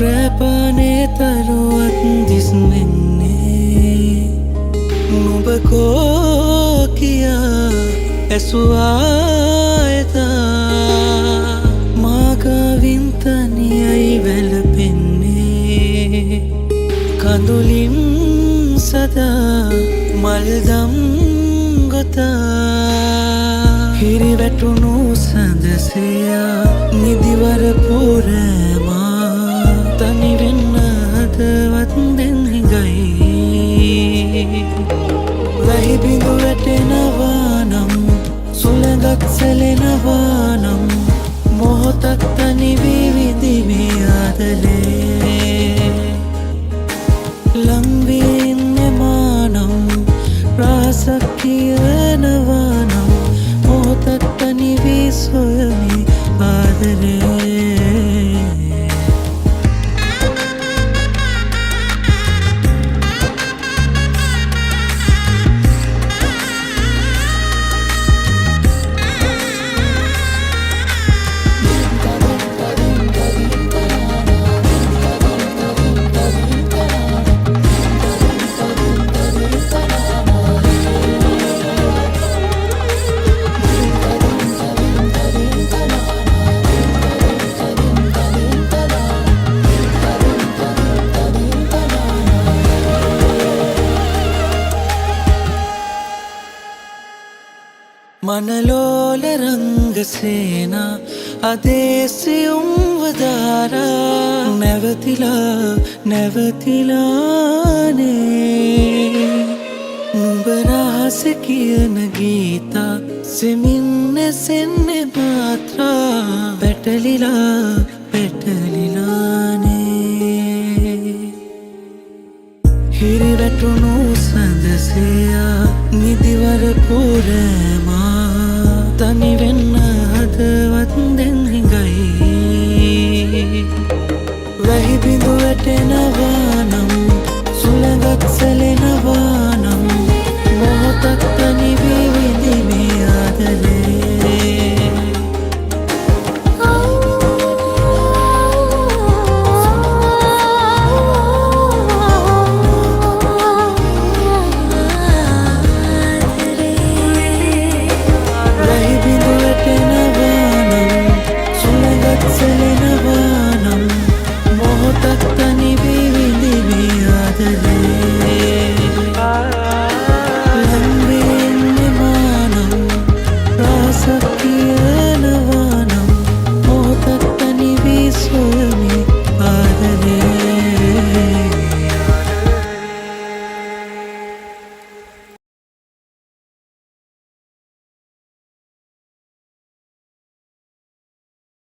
රැපනේ තරුවත් දිස්නෙන්නේ නුඹ කෝ කියා ඇසුවායතා මාගවින් තනියයි වැළපෙන්නේ කඳුලින් සදා මල්දම් ගොතා හිරිවැටුණු සඳසයා නිදිවර පුරෑමා තනි වෙන්න හදවත් දැන් හිඟයි වැහි බිඳු වැටෙනවා නම් සුළඟක් සැලෙනවා නම් මොහොතක් තනි වී විඳිමේ ආදලේ ලං වී ඉන්නෙමා නම් රහසක් කියනවා නම් මොහොතක් තනි වී සොයමි ආදලේ मनलोल रंग सेना अदेसियुं वदारा නැවතිලානේ නුඹ රහස කියන ගීතා සෙමින් ඇසෙන්නේ මාත්‍රා පැටලිලානේ හිරිවැටුණු සඳසයා නිදිවර පුරෑමා තනි වෙන්න හදවත් දැන් හිඟයි වැහි බිඳු වැටෙනවා නම් සුළඟක් සැලෙනවා නම් මොහොතක් තනි වී විඳිමේ ආදලේ සැලෙනවා නම් මොහොතක් තනි වී විඳිමේ ආදලේ